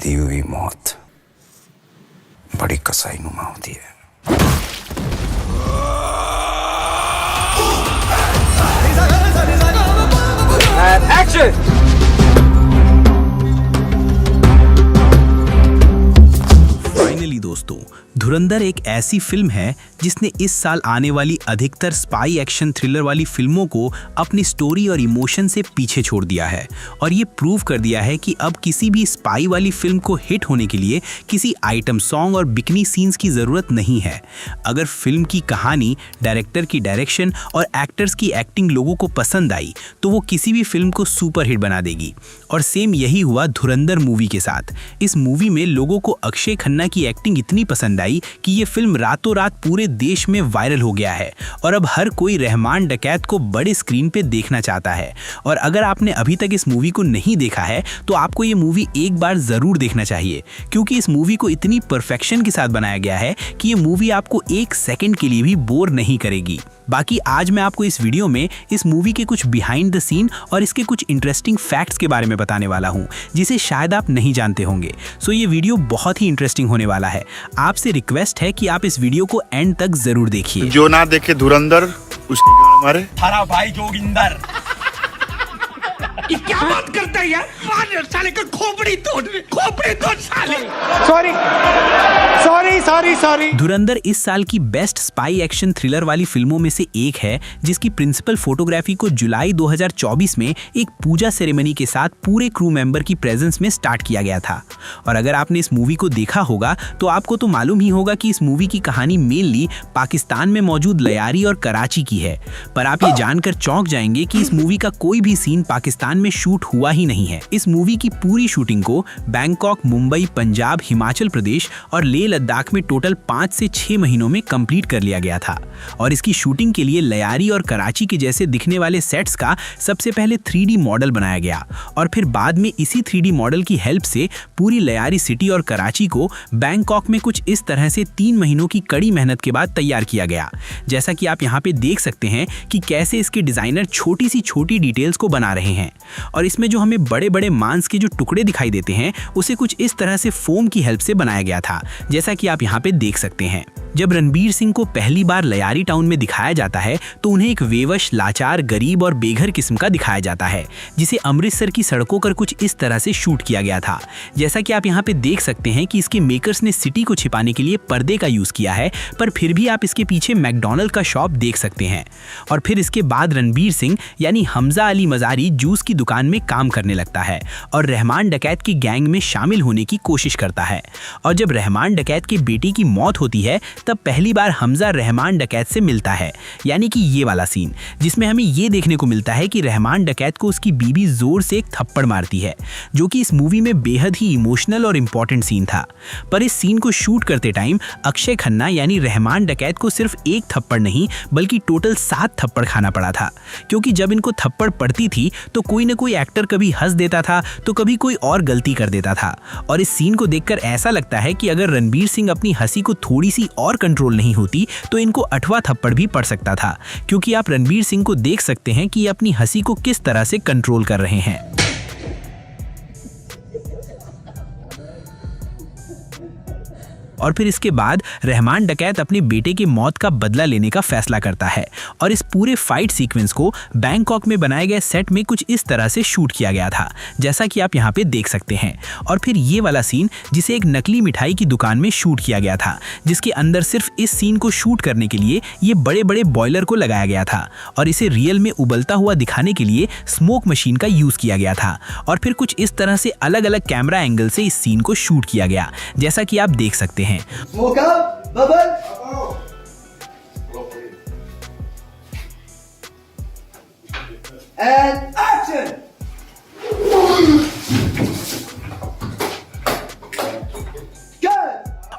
दी हुई मौत बड़ी कसाईनुमा होती है। एक्शन! फाइनली दोस्तों, धुरंधर एक ऐसी फिल्म है जिसने इस साल आने वाली अधिकतर स्पाई एक्शन थ्रिलर वाली फिल्मों को अपनी स्टोरी और इमोशन से पीछे छोड़ दिया है और ये प्रूव कर दिया है कि अब किसी भी स्पाई वाली फिल्म को हिट होने के लिए किसी आइटम सॉन्ग और बिकनी सीन्स की ज़रूरत नहीं है। अगर फिल्म की कहानी, डायरेक्टर की डायरेक्शन और एक्टर्स की एक्टिंग लोगों को पसंद आई तो वो किसी भी फिल्म को सुपर हिट बना देगी। और सेम यही हुआ धुरंधर मूवी के साथ। इस मूवी में लोगों को अक्षय खन्ना की एक्टिंग इतनी पसंद आई कि ये फिल्म रातों रात पूरे देश में वायरल हो गया है और अब हर कोई रहमान डकैत को बड़े स्क्रीन पे देखना चाहता है। और अगर आपने अभी तक इस मूवी को नहीं देखा है तो आपको ये मूवी एक बार ज़रूर देखना चाहिए, क्योंकि इस मूवी को इतनी परफेक्शन के साथ बनाया गया है कि ये मूवी आपको एक सेकंड के लिए भी बोर नहीं करेगी। बाकी आज मैं आपको इस वीडियो में इस मूवी के कुछ बिहाइंड द सीन और इसके कुछ इंटरेस्टिंग फैक्ट्स के बारे में बताने वाला हूँ जिसे शायद आप नहीं जानते होंगे। सो ये वीडियो बहुत ही इंटरेस्टिंग होने वाला है। आपसे रिक्वेस्ट है कि आप इस वीडियो को एंड तक जरूर देखिए। जो ना देखे धुरंधर उसकी गाड़ मारे। थारा भाई जोगिंदर। ये क्या बात करता है यार? मार साले का खोपड़ी तोड़ साले। सॉरी। धुरंधर इस साल की बेस्ट स्पाई एक्शन थ्रिलर वाली फिल्मों में से एक है, जिसकी प्रिंसिपल फोटोग्राफी को जुलाई 2024 में एक पूजा सेरेमनी के साथ पूरे क्रू मेंबर की प्रेजेंस में स्टार्ट किया गया था। और अगर आपने इस मूवी को देखा होगा तो आपको तो मालूम ही होगा कि इस मूवी की कहानी मेनली पाकिस्तान में मौजूद लयारी और कराची की है। पर आप ये जानकर चौंक जाएंगे कि इस मूवी का कोई भी सीन पाकिस्तान में शूट हुआ ही नहीं है। इस मूवी की पूरी शूटिंग को बैंकॉक, मुंबई, पंजाब, हिमाचल प्रदेश और लेह लद्दाख में टोटल 5 से 6 महीनों में कंप्लीट कर लिया गया था। और इसकी शूटिंग के लिए लयारी और कराची के जैसे दिखने वाले सेट्स का सबसे पहले 3D मॉडल बनाया गया और फिर बाद में इसी 3D मॉडल की हेल्प से पूरी लयारी सिटी और कराची को बैंकॉक में कुछ इस तरह से 3 महीनों की कड़ी मेहनत के बाद तैयार किया गया। जैसा कि आप यहाँ पे देख सकते हैं कि कैसे इसके डिजाइनर छोटी सी छोटी डिटेल्स को बना रहे हैं। और इसमें जो हमें बड़े बड़े मांस के जो टुकड़े दिखाई देते हैं उसे कुछ इस तरह से फोम की हेल्प से बनाया गया था, जैसा कि आप यहाँ पे देख सकते हैं। जब रणबीर सिंह को पहली बार लयारी टाउन में दिखाया जाता है तो उन्हें एक वेवश, लाचार, गरीब और बेघर किस्म का दिखाया जाता है, जिसे अमृतसर की सड़कों पर कुछ इस तरह से शूट किया गया था। जैसा कि आप यहाँ पे देख सकते हैं कि इसके मेकर्स ने सिटी को छिपाने के लिए पर्दे का यूज किया है, पर फिर भी आप इसके पीछे मैकडॉनल्ड का शॉप देख सकते हैं। और फिर इसके बाद रणबीर सिंह यानी हमजा अली मजारी जूस की दुकान में काम करने लगता है और रहमान डकैत की गैंग में शामिल होने की कोशिश करता है। और जब रहमान डकैत के बेटे की मौत होती है तब पहली बार हमजा रहमान डकैत से मिलता है, यानी कि ये वाला सीन जिसमें हमें ये देखने को मिलता है कि रहमान डकैत को उसकी बीवी जोर से एक थप्पड़ मारती है, जो कि इस मूवी में बेहद ही इमोशनल और इम्पोर्टेंट सीन था। पर इस सीन को शूट करते टाइम अक्षय खन्ना यानी रहमान डकैत को सिर्फ एक थप्पड़ नहीं बल्कि टोटल 7 थप्पड़ खाना पड़ा था, क्योंकि जब इनको थप्पड़ पड़ती थी तो कोई न कोई एक्टर कभी हंस देता था तो कभी कोई और गलती कर देता था। और इस सीन को देखकर ऐसा लगता है कि अगर रणबीर सिंह अपनी हंसी को थोड़ी सी और कंट्रोल नहीं होती तो इनको 8वां थप्पड़ भी पड़ सकता था, क्योंकि आप रणबीर सिंह को देख सकते हैं कि ये अपनी हंसी को किस तरह से कंट्रोल कर रहे हैं। और फिर इसके बाद रहमान डकैत अपने बेटे की मौत का बदला लेने का फैसला करता है और इस पूरे फाइट सीक्वेंस को बैंकॉक में बनाए गए सेट में कुछ इस तरह से शूट किया गया था, जैसा कि आप यहाँ पे देख सकते हैं। और फिर ये वाला सीन जिसे एक नकली मिठाई की दुकान में शूट किया गया था, जिसके अंदर सिर्फ इस सीन को शूट करने के लिए ये बड़े बड़े बॉयलर को लगाया गया था और इसे रियल में उबलता हुआ दिखाने के लिए स्मोक मशीन का यूज किया गया था। और फिर कुछ इस तरह से अलग अलग कैमरा एंगल से इस सीन को शूट किया गया, जैसा कि आप देख सकते हैं। Smoke up, bubble. And action.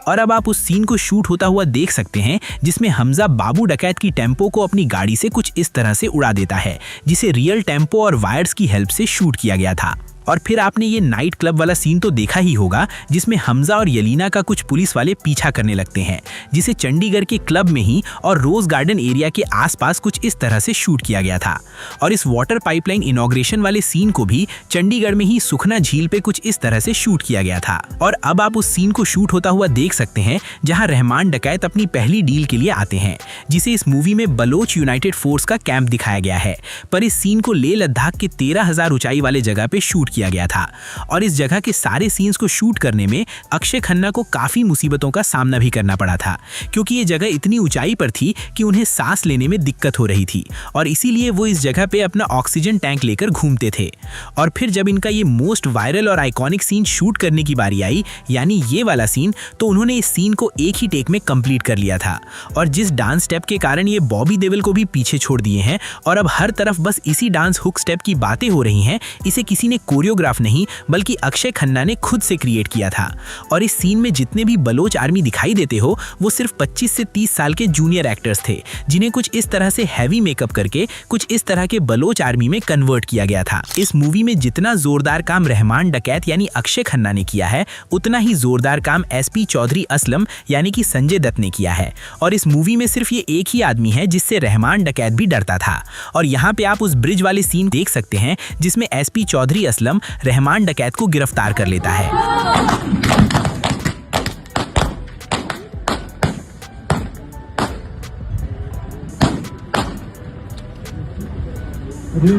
और अब आप उस सीन को शूट होता हुआ देख सकते हैं जिसमें हमजा बाबू डकैत की टेम्पो को अपनी गाड़ी से कुछ इस तरह से उड़ा देता है, जिसे रियल टेम्पो और वायर्स की हेल्प से शूट किया गया था। और फिर आपने ये नाइट क्लब वाला सीन तो देखा ही होगा, जिसमें हमजा और यलीना का कुछ पुलिस वाले पीछा करने लगते हैं, जिसे चंडीगढ़ के क्लब में ही और रोज गार्डन एरिया के आसपास कुछ इस तरह से शूट किया गया था। और इस वाटर पाइपलाइन इनॉग्रेशन वाले सीन को भी चंडीगढ़ में ही सुखना झील पे कुछ इस तरह से शूट किया गया था। और अब आप उस सीन को शूट होता हुआ देख सकते हैं जहां रहमान डकैत अपनी पहली डील के लिए आते हैं, जिसे इस मूवी में बलोच यूनाइटेड फोर्स का कैंप दिखाया गया है। पर इस सीन को लेह लद्दाख के 13,000 ऊंचाई वाले जगह पे शूट किया गया था। और इस जगह के सारे सीन्स को शूट करने में अक्षय खन्ना को काफी मुसीबतों का सामना भी करना पड़ा था, क्योंकि ये जगह इतनी ऊंचाई पर थी कि उन्हें सांस लेने में दिक्कत हो रही थी, और इसीलिए वो इस जगह पे अपना ऑक्सीजन टैंक लेकर घूमते थे। और फिर जब इनका ये मोस्ट वायरल और आइकॉनिक सीन शूट करने की बारी आई, यानी ये वाला सीन, तो उन्होंने इस सीन को एक ही टेक में कंप्लीट कर लिया था। और जिस डांस स्टेप के कारण ये बॉबी देओल को भी पीछे छोड़ दिए हैं और अब हर तरफ बस इसी डांस हुक स्टेप की बातें हो रही हैं, इसे किसी ने कोरियोग्राफ नहीं बल्कि अक्षय खन्ना ने खुद से क्रिएट किया था। और इस सीन में जितने भी बलोच आर्मी दिखाई देते हो वो सिर्फ 25 से 30 साल के जूनियर एक्टर्स थे, जिन्हें कुछ इस तरह से हैवी मेकअप करके कुछ इस तरह के बलोच आर्मी में कन्वर्ट किया गया था। इस मूवी में जितना जोरदार काम रहमान डकैत यानी अक्षय खन्ना ने किया है, उतना ही जोरदार काम एसपी चौधरी असलम यानी कि संजय दत्त ने किया है। और इस मूवी में सिर्फ ये एक ही आदमी है जिससे रहमान डकैत भी डरता था। और यहाँ पे आप उस ब्रिज वाले सीन देख सकते हैं जिसमें एसपी चौधरी असलम रहमान डकैत को गिरफ्तार कर लेता है।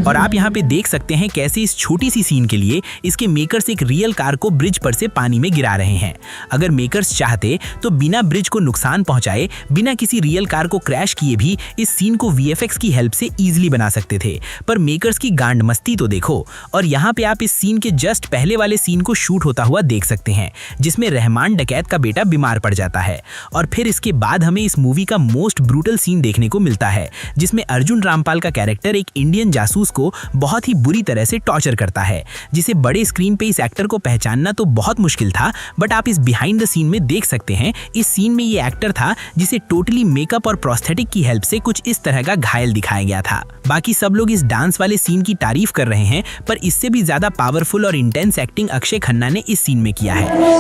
और आप यहाँ पे देख सकते हैं कैसे इस छोटी सी सीन के लिए इसके मेकर्स एक रियल कार को ब्रिज पर से पानी में गिरा रहे हैं। अगर मेकर्स चाहते तो बिना ब्रिज को नुकसान पहुंचाए, बिना किसी रियल कार को क्रैश किए भी इस सीन को वीएफएक्स की हेल्प से इजीली बना सकते थे, पर मेकर्स की गांड मस्ती तो देखो। और यहाँ पे आप इस सीन के जस्ट पहले वाले सीन को शूट होता हुआ देख सकते हैं, जिसमें रहमान डकैत का बेटा बीमार पड़ जाता है। और फिर इसके बाद हमें इस मूवी का मोस्ट ब्रूटल सीन देखने को मिलता है, जिसमें अर्जुन रामपाल का कैरेक्टर एक इंडियन जासूस को बहुत ही बुरी तरह से टॉर्चर करता है, जिसे बड़े स्क्रीन पे इस एक्टर को पहचानना तो बहुत मुश्किल था, बट आप इस बिहाइंड द सीन में देख सकते हैं इस सीन में ये एक्टर था जिसे टोटली मेकअप और प्रोस्थेटिक की हेल्प से कुछ इस तरह का घायल दिखाया गया था। बाकी सब लोग इस डांस वाले सीन की तारीफ कर रहे हैं, पर इससे भी ज्यादा पावरफुल और इंटेंस एक्टिंग अक्षय खन्ना ने इस सीन में किया है,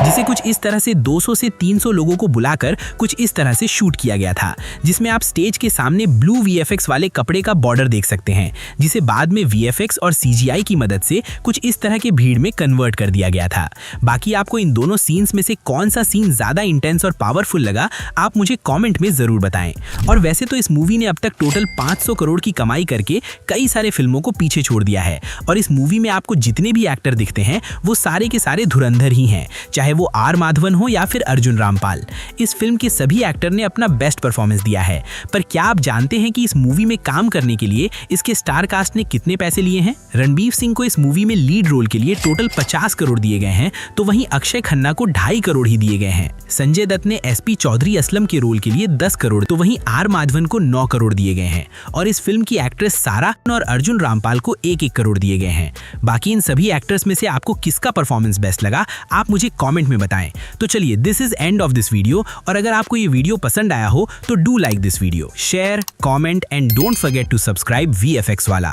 जिसे कुछ इस तरह से 200 से 300 लोगों को बुलाकर कुछ इस तरह से शूट किया गया था, जिसमें आप स्टेज के सामने ब्लू वीएफएक्स वाले कपड़े का बॉर्डर देख सकते हैं, जिसे बाद में वीएफएक्स और सीजीआई की मदद से कुछ इस तरह के भीड़ में कन्वर्ट कर दिया गया था। बाकी आपको इन दोनों सीन्स में से कौन सा सीन ज्यादा इंटेंस और पावरफुल लगा, आप मुझे कमेंट में जरूर बताएं। और वैसे तो इस मूवी ने अब तक टोटल 500 करोड़ की कमाई करके कई सारे फिल्मों को पीछे छोड़ दिया है। और इस मूवी में आपको जितने भी एक्टर दिखते हैं वो सारे के सारे धुरंधर ही हैं, चाहे वो आर माधवन हो या फिर अर्जुन रामपाल। इस फिल्म के सभी एक्टर ने अपना बेस्ट परफॉर्मेंस दिया है। पर क्या आप जानते हैं कि इस मूवी में काम करने के लिए इसके स्टार कास्ट ने कितने पैसे लिए हैं? रणबीर सिंह को इस मूवी में लीड रोल के लिए टोटल 50 करोड़ दिए गए हैं, तो वहीं अक्षय खन्ना को 2.5 करोड़ ही दिए गए हैं। संजय दत्त ने एसपी चौधरी असलम के रोल के लिए 10 करोड़, तो वहीं आर माधवन को 9 करोड़ दिए गए हैं। और इस फिल्म की एक्ट्रेस सारा और अर्जुन रामपाल को 1-1 करोड़ दिए गए हैं। बाकी इन सभी एक्टर्स में से आपको किसका परफॉर्मेंस बेस्ट लगा, आप मुझे कमेंट में बताएं। तो चलिए, this is end of this video. और अगर आपको ये वीडियो पसंद आया हो तो do like this video, share, comment and don't forget to subscribe VFX वाला।